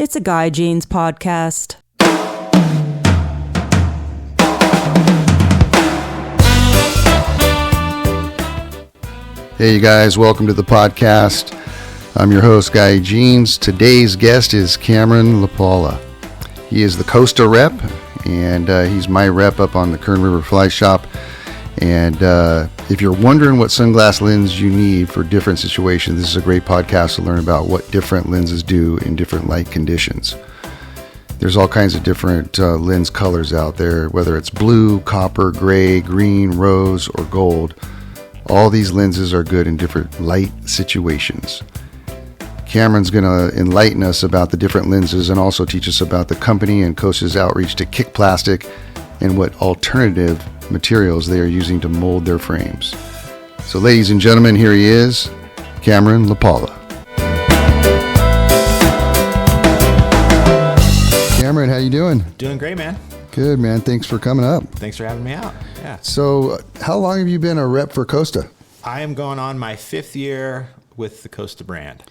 It's a Guy Jeans podcast. Hey, you guys, welcome to the podcast. I'm your host, Guy Jeans. Today's guest is Cameron Lapolla. He is the Costa rep, and he's my rep up on the Kern River Fly Shop. And if you're wondering what sunglass lens you need for different situations, this is a great podcast to learn about what different lenses do in different light conditions. There's all kinds of different lens colors out there, whether it's blue, copper, gray, green, rose, or gold. All these lenses are good in different light situations. Cameron's going to enlighten us about the different lenses and also teach us about the company and Costa's outreach to kick plastic and what alternative materials they are using to mold their frames. So ladies and gentlemen, here he is, Cameron Lapolla. Cameron, how you doing? Doing great, man. Good, man. Thanks for coming up. Thanks for having me out. Yeah. So how long have you been a rep for Costa? I am going on my 5th year with the Costa brand.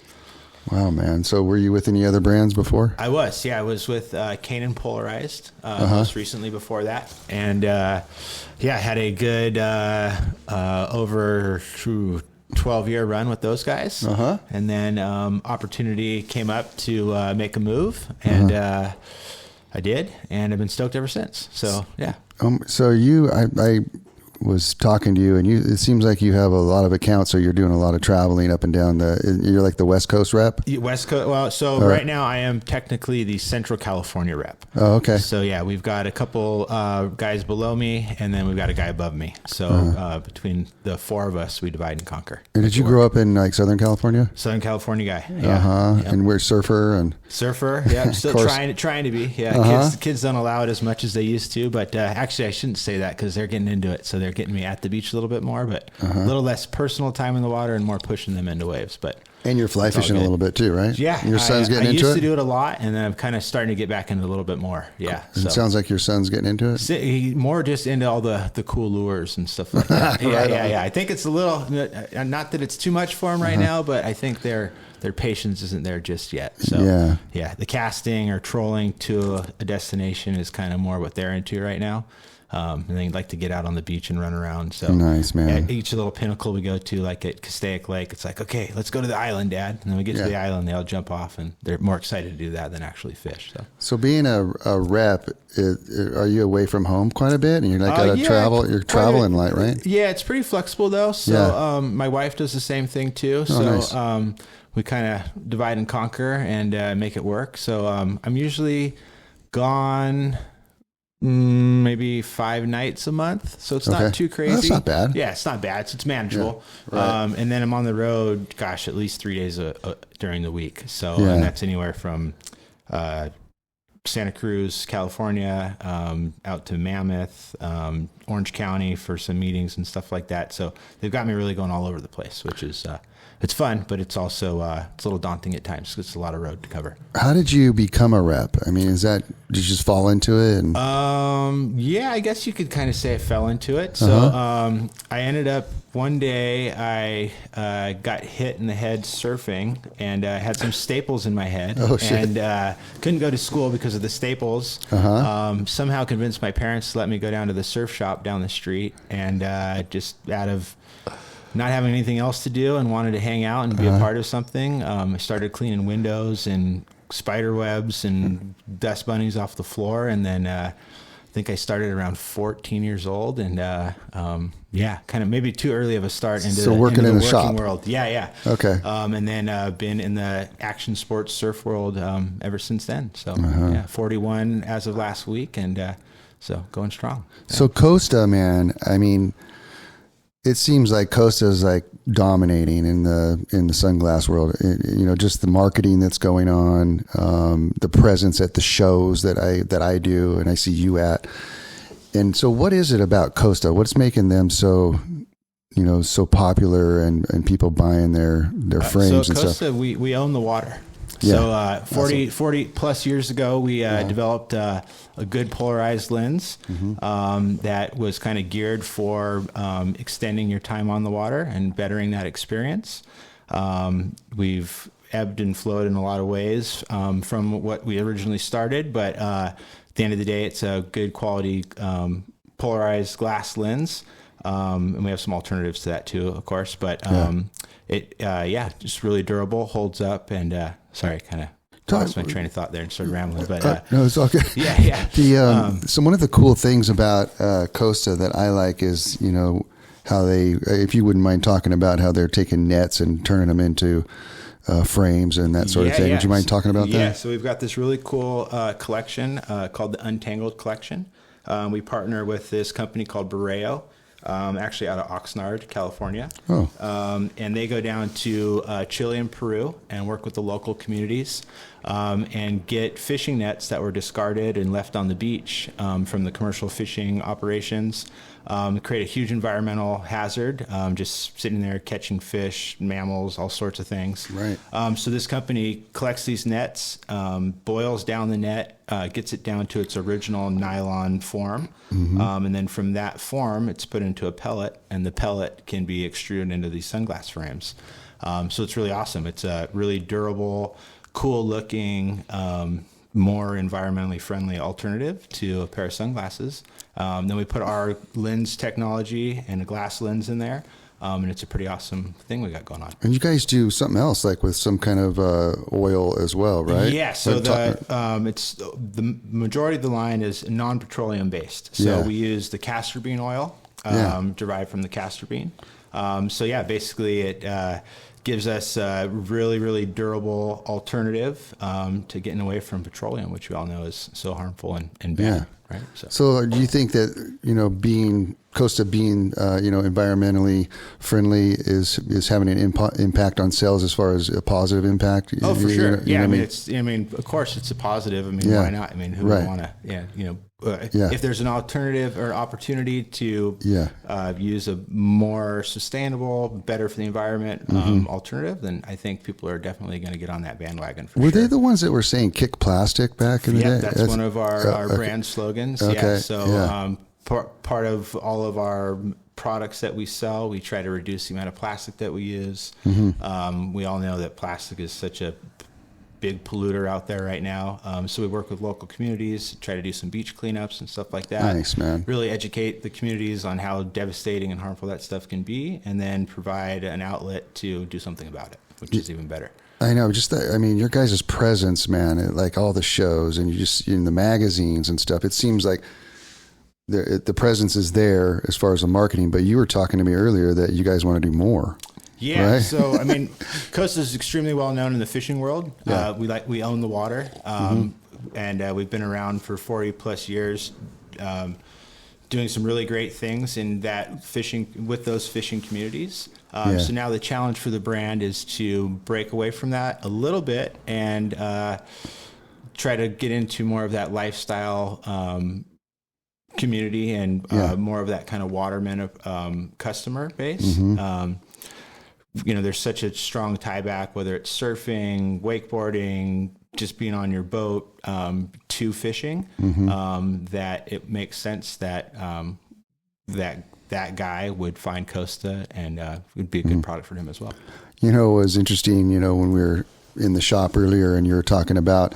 Wow, man. So were you with any other brands before? I was Polarized with most recently before that. And I had a good over 12-year run with those guys. And then opportunity came up to make a move, and I did, and I've been stoked ever since. So, yeah. So I was talking to you, and it seems like you have a lot of accounts, so you're doing a lot of traveling up and down you're like the West Coast rep? West Coast. Well, so right now I am technically the Central California rep. Oh, okay. So yeah, we've got a couple guys below me, and then we've got a guy above me. So between the 4 of us, we divide and conquer. And did you grow up in like Southern California? Southern California guy. Yeah. Yep. And we're surfer and yeah. Still trying to be. Yeah. Kids don't allow it as much as they used to, but actually I shouldn't say that because they're getting into it. So they're getting me at the beach a little bit more, but a little less personal time in the water and more pushing them into waves. And you're fly fishing a little bit too, right? Yeah. Your son's getting into it? I used to do it a lot, and then I'm kind of starting to get back into it a little bit more. Yeah. So. It sounds like your son's getting into it? More just into all the cool lures and stuff like that. Yeah. I think it's a little, not that it's too much for him right now, but I think their patience isn't there just yet. So the casting or trolling to a destination is kind of more what they're into right now. And they'd like to get out on the beach and run around. So nice, man. At each little pinnacle we go to, like at Castaic Lake, it's like, okay, let's go to the island, Dad. And then we get to the island, they all jump off, and they're more excited to do that than actually fish. So being a rep, are you away from home quite a bit? And you're like got to travel. You're traveling light, right? Yeah, it's pretty flexible though. So my wife does the same thing too. Nice. We kind of divide and conquer and make it work. So I'm usually gone maybe 5 nights a month, so it's not too crazy. That's not bad. Yeah, it's not bad. So it's manageable. Yeah, right. And then I'm on the road, at least 3 days during the week. So and that's anywhere from Santa Cruz, California, out to Mammoth, Orange County for some meetings and stuff like that. So they've got me really going all over the place, which is it's fun, but it's also it's a little daunting at times because it's a lot of road to cover. How did you become a rep? I mean, did you just fall into it? And I guess you could kind of say I fell into it. So I ended up one day I got hit in the head surfing and had some staples in my head. Oh, shit. And couldn't go to school because of the staples. Somehow convinced my parents to let me go down to the surf shop down the street, and just out of not having anything else to do and wanted to hang out and be a part of something, I started cleaning windows and spider webs and dust bunnies off the floor. And then I think I started around 14 years old, and kind of maybe too early of a start into the working shop world. Yeah. Okay. And then been in the action sports surf world ever since then. So 41 as of last week, and so going strong. Yeah. So Costa, man, I mean, it seems like Costa is like dominating in the sunglass world. Just the marketing that's going on, the presence at the shows that I do and I see you at. And so, what is it about Costa? What's making them so popular and people buying their frames and Costa, stuff? we own the water. Yeah. So 40 plus years ago, we developed a good polarized lens that was kind of geared for extending your time on the water and bettering that experience. We've ebbed and flowed in a lot of ways from what we originally started, but at the end of the day, it's a good quality polarized glass lens. And we have some alternatives to that too, of course, but just really durable, holds up, and sorry, kind of lost my train of thought there and started rambling, but no, it's all good. Yeah. So one of the cool things about Costa that I like is, how they, if you wouldn't mind talking about how they're taking nets and turning them into frames and that sort of thing. Would you mind talking about that? Yeah, so we've got this really cool collection called the Untangled Collection. We partner with this company called Borreo, actually out of Oxnard, California. And they go down to Chile and Peru and work with the local communities and get fishing nets that were discarded and left on the beach from the commercial fishing operations. Create a huge environmental hazard, just sitting there catching fish, mammals, all sorts of things. Right. So this company collects these nets, boils down the net, gets it down to its original nylon form, and then from that form, it's put into a pellet, and the pellet can be extruded into these sunglass frames. So it's really awesome. It's a really durable, cool-looking, more environmentally friendly alternative to a pair of sunglasses. Then we put our lens technology and a glass lens in there, and it's a pretty awesome thing we got going on. And you guys do something else, like with some kind of oil as well, right? Yeah. So it's the majority of the line is non-petroleum based. So we use the castor bean oil derived from the castor bean. Basically it gives us a really, really durable alternative to getting away from petroleum, which we all know is so harmful and bad. Yeah. Right. So do you think that, Costa being, environmentally friendly is having an impact on sales as far as a positive impact? Oh, for sure. Of course it's a positive. Why not? Who would want to, if there's an alternative or opportunity to use a more sustainable, better for the environment alternative, then I think people are definitely going to get on that bandwagon for sure. Were they the ones that were saying kick plastic back in the day? Yeah, that's one of our brand slogans. Okay. Yeah, so part of all of our products that we sell, we try to reduce the amount of plastic that we use. We all know that plastic is such a big polluter out there right now. So we work with local communities, try to do some beach cleanups and stuff like that. Nice, man. Really educate the communities on how devastating and harmful that stuff can be, and then provide an outlet to do something about it, which is even better. I know. Your guys' presence, man, at like all the shows and you just in the magazines and stuff, it seems like the presence is there as far as the marketing, but you were talking to me earlier that you guys want to do more. Yeah. Right? So, Costa is extremely well known in the fishing world. Yeah. We own the water, and we've been around for 40 plus years, doing some really great things in that fishing with those fishing communities. So now the challenge for the brand is to break away from that a little bit and try to get into more of that lifestyle community and more of that kind of waterman customer base. There's such a strong tie back, whether it's surfing, wakeboarding, just being on your boat to fishing, that it makes sense that that guy would find Costa and it would be a good product for him as well. It was interesting, when we were in the shop earlier and you were talking about,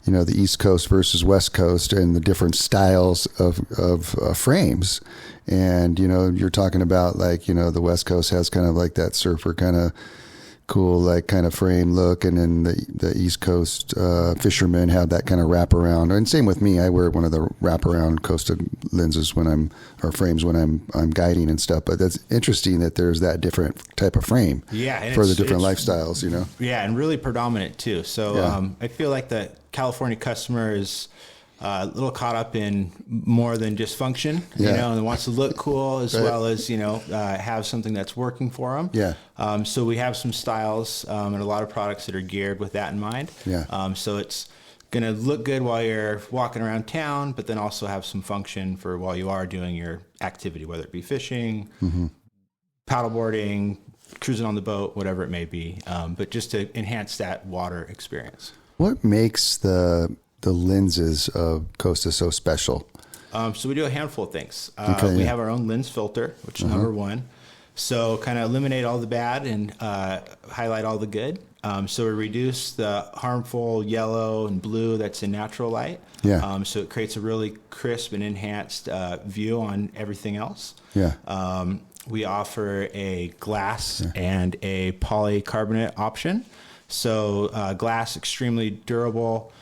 the East Coast versus West Coast and the different styles of frames. And, you're talking about the West Coast has kind of like that surfer kind of cool, like kind of frame look. And then the East Coast fishermen have that kind of wraparound. And same with me. I wear one of the wraparound Costa lenses frames when I'm guiding and stuff. But that's interesting that there's that different type of frame for the different lifestyles, Yeah, and really predominant too. So I feel like the California customer is a little caught up in more than just function, and wants to look cool as well as, have something that's working for them. Yeah. So we have some styles and a lot of products that are geared with that in mind. Yeah. So it's going to look good while you're walking around town, but then also have some function for while you are doing your activity, whether it be fishing, paddleboarding, cruising on the boat, whatever it may be, but just to enhance that water experience. What makes the lenses of Costa so special? So we do a handful of things. We have our own lens filter, which is number one. So kind of eliminate all the bad and highlight all the good. So we reduce the harmful yellow and blue that's in natural light. Yeah. So it creates a really crisp and enhanced view on everything else. Yeah. We offer a glass and a polycarbonate option. So glass, extremely durable,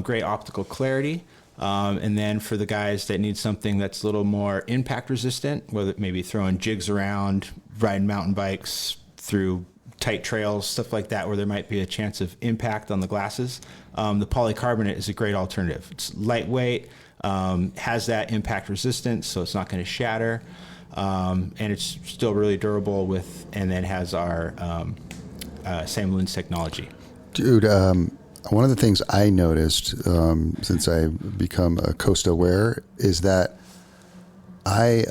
great optical clarity. And then for the guys that need something that's a little more impact resistant, whether maybe throwing jigs around, riding mountain bikes through tight trails, stuff like that, where there might be a chance of impact on the glasses, the polycarbonate is a great alternative. It's lightweight, has that impact resistance, so it's not going to shatter, and it's still really durable and then has our same lens technology. Dude, one of the things I noticed since I've become a Costa wearer is that my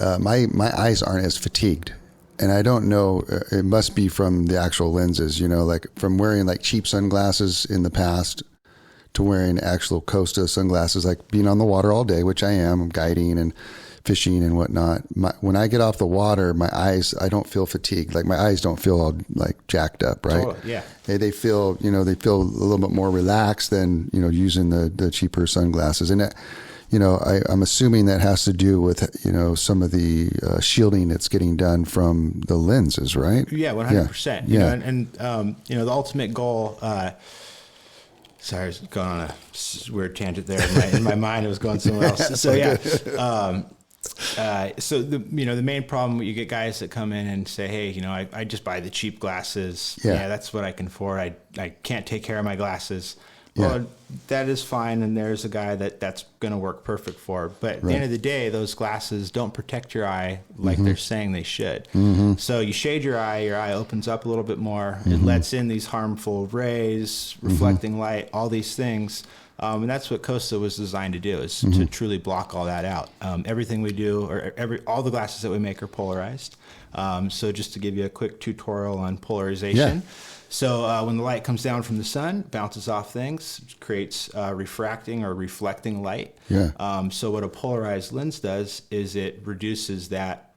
eyes aren't as fatigued. And I don't know, it must be from the actual lenses, like from wearing like cheap sunglasses in the past to wearing actual Costa sunglasses, like being on the water all day, which I am, I'm guiding and fishing and whatnot. When I get off the water, my eyes, I don't feel fatigued. Like my eyes don't feel all like jacked up, right? Totally, yeah. They feel, they feel a little bit more relaxed than, using the cheaper sunglasses. And I'm assuming that has to do with, some of the shielding that's getting done from the lenses, right? Yeah, 100%. Yeah. The ultimate goal, sorry, I was going on a weird tangent there. In my mind, it was going somewhere else. So, yeah. So the main problem, you get guys that come in and say, hey, I just buy the cheap glasses. Yeah, that's what I can afford. I can't take care of my glasses. Well, that is fine, and there's a guy that's going to work perfect for. But at the end of the day, those glasses don't protect your eye like they're saying they should. Mm-hmm. So you shade your eye opens up a little bit more. Mm-hmm. It lets in these harmful rays, reflecting light, all these things. And that's what Costa was designed to do, is to truly block all that out. Everything we do, or all the glasses that we make are polarized. So just to give you a quick tutorial on polarization. Yeah. So when the light comes down from the sun, bounces off things, creates refracting or reflecting light. Yeah. So what a polarized lens does is it reduces that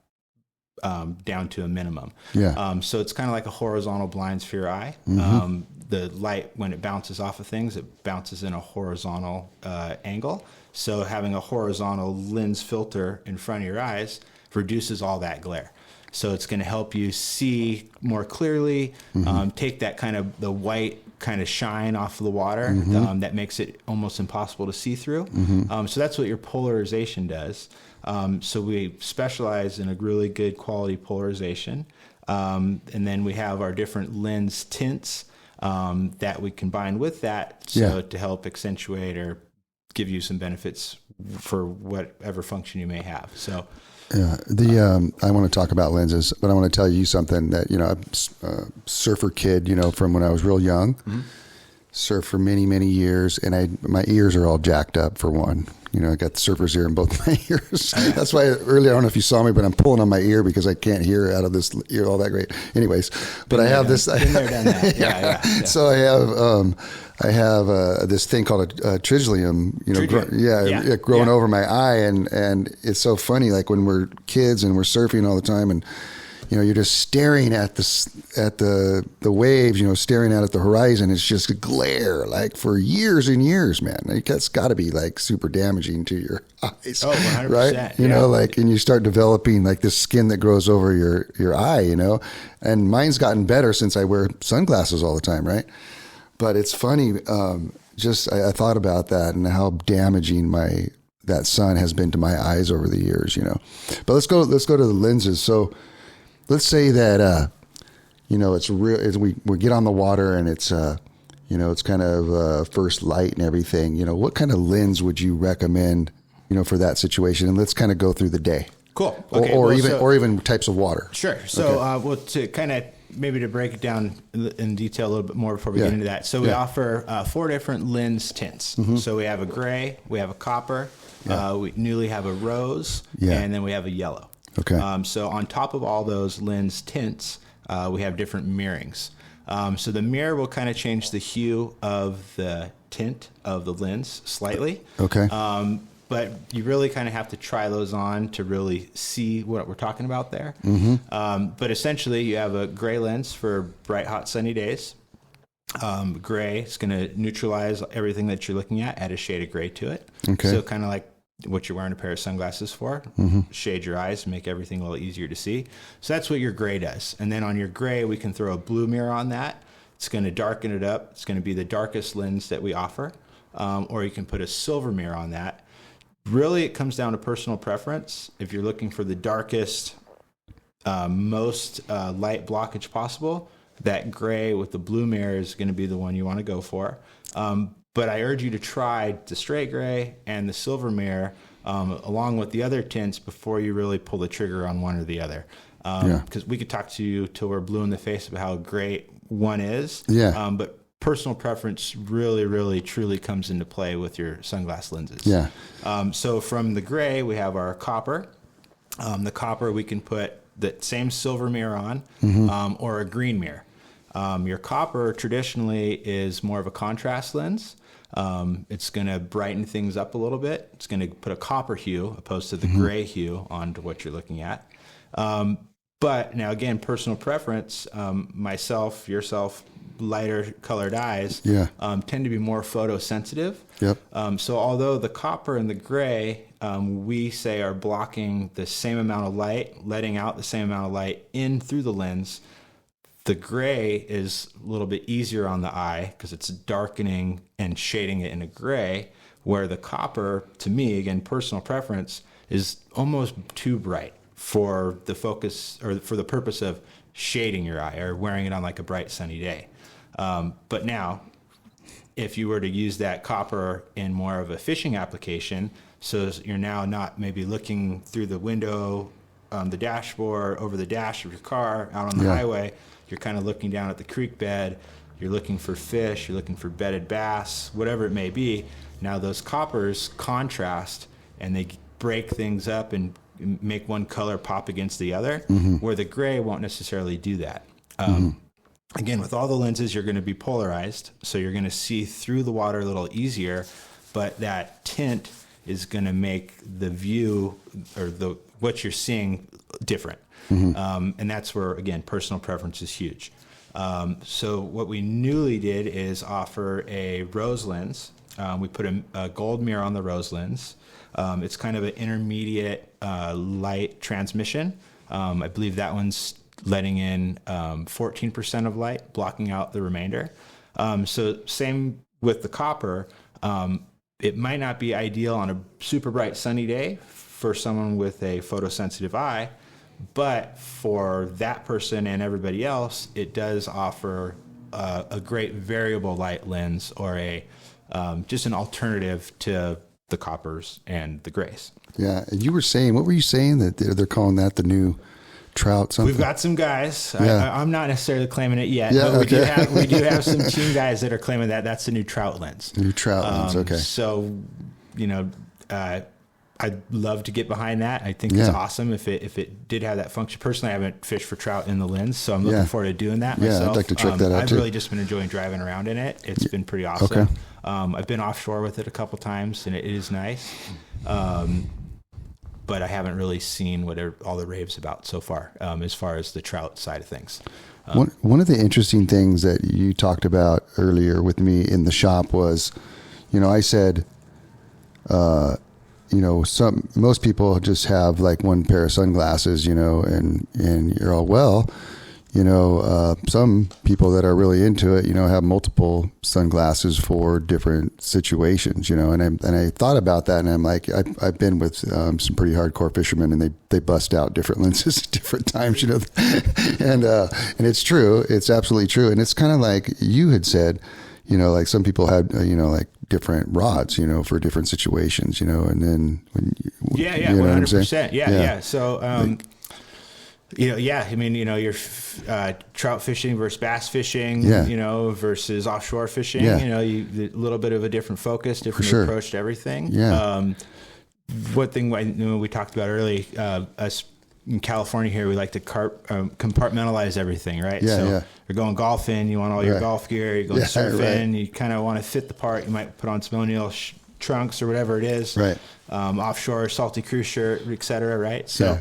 down to a minimum. Yeah. So it's kind of like a horizontal blinds for your eye. Mm-hmm. The light, when it bounces off of things, it bounces in a horizontal angle. So having a horizontal lens filter in front of your eyes reduces all that glare. So it's going to help you see more clearly, take that kind of the white kind of shine off of the water that makes it almost impossible to see through. So that's what your polarization does. So we specialize in a really good quality polarization. And then we have our different lens tints that we combine with that to help accentuate or give you some benefits for whatever function you may have. So. Yeah, I want to talk about lenses, but I want to tell you something that, I'm a surfer kid, from when I was real young, surfed for many, many years, and my ears are all jacked up for one. I got the surfer's ear in both my ears. That's why earlier, I don't know if you saw me, but I'm pulling on my ear because I can't hear out of this ear all that great. Anyways, but I have this. Been there, done that. Yeah. So I have this thing called a triglyum, growing over my eye, and it's so funny. Like when we're kids and we're surfing all the time, and you're just staring at the waves, staring out at the horizon. It's just a glare, like for years and years, man. Like, that's got to be like super damaging to your eyes, 100%, right? And you start developing like this skin that grows over your eye, And mine's gotten better since I wear sunglasses all the time, right? But it's funny. I thought about that and how damaging that sun has been to my eyes over the years, But let's go to the lenses. So. Let's say that, it's real. We get on the water and it's, it's kind of first light and everything. What kind of lens would you recommend, for that situation? And let's kind of go through the day. Cool. Okay. Or even types of water. Sure. So, to kind of maybe to break it down in detail a little bit more before we get into that. So we offer 4 different lens tints. Mm-hmm. So we have a gray, we have a copper, we newly have a rose, and then we have a yellow. Okay. So on top of all those lens tints, we have different mirrorings. So the mirror will kind of change the hue of the tint of the lens slightly. Okay. But you really kind of have to try those on to really see what we're talking about there. Mm-hmm. But essentially, you have a gray lens for bright, hot, sunny days. Gray is going to neutralize everything that you're looking at, add a shade of gray to it. Okay. So kind of like what you're wearing a pair of sunglasses for, shade your eyes, make everything a little easier to see. So that's what your gray does. And then on your gray, we can throw a blue mirror on that. It's going to darken it up. It's going to be the darkest lens that we offer. Or you can put a silver mirror on that. Really, it comes down to personal preference. If you're looking for the darkest, most light blockage possible, that gray with the blue mirror is going to be the one you want to go for. But I urge you to try the straight gray and the silver mirror along with the other tints before you really pull the trigger on one or the other. Because we could talk to you till we're blue in the face about how great one is. But personal preference really, really, truly comes into play with your sunglass lenses. So from the gray, we have our copper. The copper, we can put the same silver mirror on or a green mirror. Your copper traditionally is more of a contrast lens. It's going to brighten things up a little bit. It's going to put a copper hue opposed to the gray hue onto what you're looking at. But now again, personal preference, myself, yourself, lighter colored eyes tend to be more photosensitive. So although the copper and the gray, we say are blocking the same amount of light, letting out the same amount of light in through the lens, the gray is a little bit easier on the eye because it's darkening and shading it in a gray, where the copper, to me, again, personal preference, is almost too bright for the focus or for the purpose of shading your eye or wearing it on like a bright sunny day. But now, if you were to use that copper in more of a fishing application, so you're now not maybe looking through the window, the dashboard, over the dash of your car, out on the highway, you're kind of looking down at the creek bed, you're looking for fish, you're looking for bedded bass, whatever it may be. Now those coppers contrast and they break things up and make one color pop against the other, where the gray won't necessarily do that. Again, with all the lenses, you're going to be polarized, so you're going to see through the water a little easier, but that tint is going to make the view or what you're seeing different. And that's where, again, personal preference is huge. So what we newly did is offer a rose lens. We put a gold mirror on the rose lens. It's kind of an intermediate light transmission. I believe that one's letting in 14% of light, blocking out the remainder. So same with the copper. It might not be ideal on a super bright sunny day for someone with a photosensitive eye, but for that person and everybody else, it does offer a great variable light lens or a just an alternative to the coppers and the grays. Yeah, and you were saying, what were you saying that they're calling that the new trout something? We've got some guys. I'm not necessarily claiming it yet, but we do have some team guys that are claiming that that's the new trout lens. New trout lens, okay. So, I'd love to get behind that. I think it's awesome if it did have that function. Personally, I haven't fished for trout in the lens, so I'm looking forward to doing that myself. Yeah, I'd like to check that out I've too. really just been enjoying driving around in it. It's been pretty awesome. Okay. I've been offshore with it a couple times, and it is nice. But I haven't really seen what all the raves about so far as the trout side of things. One of the interesting things that you talked about earlier with me in the shop was, I said, most people just have like one pair of sunglasses, and you're all, well, some people that are really into it, have multiple sunglasses for different situations, and I thought about that, and I'm like, I've been with some pretty hardcore fishermen, and they bust out different lenses at different times, and it's true. It's absolutely true. And it's kind of like you had said, like some people had, like different rods, for different situations, and then when 100%. Yeah. So, you're trout fishing versus bass fishing, versus offshore fishing, a little bit of a different focus, different approach to everything. One thing we talked about early, us in California here, we like to compartmentalize everything, right? You're going golfing, you want all your golf gear, you're going surfing, you kind of want to fit the part. You might put on some O'Neill trunks or whatever it is, right? Offshore, salty cruise shirt, et cetera, right? So,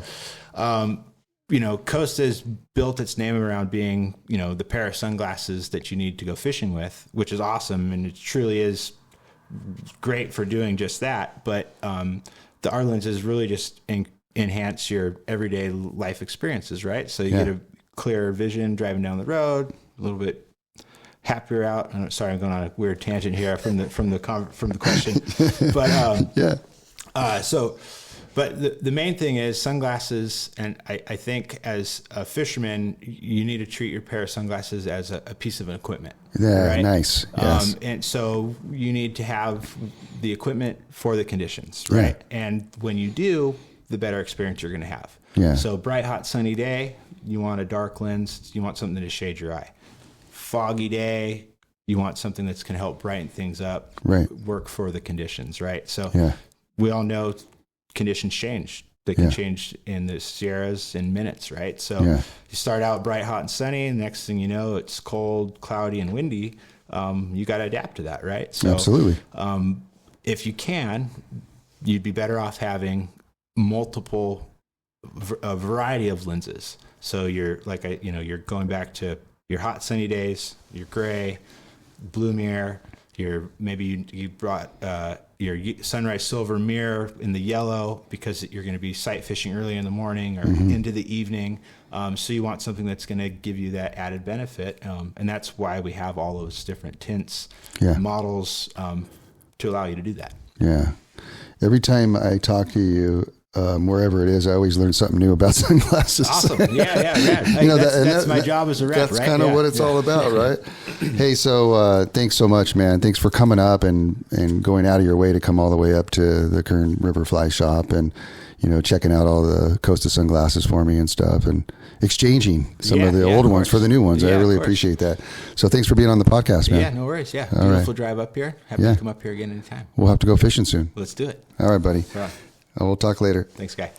Costa has built its name around being, the pair of sunglasses that you need to go fishing with, which is awesome. And it truly is great for doing just that. But the R lenses really just enhance your everyday life experiences, right? So you get a clearer vision driving down the road, a little bit happier out. Sorry, I'm going on a weird tangent here from the question, but But the main thing is sunglasses, and I think as a fisherman, you need to treat your pair of sunglasses as a piece of equipment. Yeah, right? nice. Yes. And so you need to have the equipment for the conditions, right? And when you do, the better experience you're going to have. Yeah. So bright, hot, sunny day, you want a dark lens. You want something to shade your eye. Foggy day, you want something that's going to help brighten things up, work for the conditions, right? So we all know conditions change. They can change in the Sierras in minutes, right? So you start out bright, hot, and sunny, and next thing you know, it's cold, cloudy, and windy. You got to adapt to that, right? So, absolutely. If you can, you'd be better off having a variety of lenses. So you're you're going back to your hot, sunny days, your gray, blue mirror. You brought your sunrise silver mirror in the yellow because you're going to be sight fishing early in the morning or into the evening. So you want something that's going to give you that added benefit. And that's why we have all those different tints, models to allow you to do that. Yeah. Every time I talk to you, wherever it is, I always learn something new about sunglasses. Awesome. Yeah. That's my job as a rep, That's kind of what it's all about, right? Hey, so thanks so much, man. Thanks for coming up and going out of your way to come all the way up to the Kern River Fly Shop and, checking out all the Costa sunglasses for me and stuff and exchanging some of the old ones for the new ones. I really appreciate that. So thanks for being on the podcast, man. Yeah, no worries. Yeah. Beautiful drive up here. Happy to come up here again anytime. We'll have to go fishing soon. Let's do it. All right, buddy. Yeah. We'll talk later. Thanks, Guy.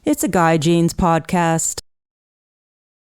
It's a Guy Jeans podcast.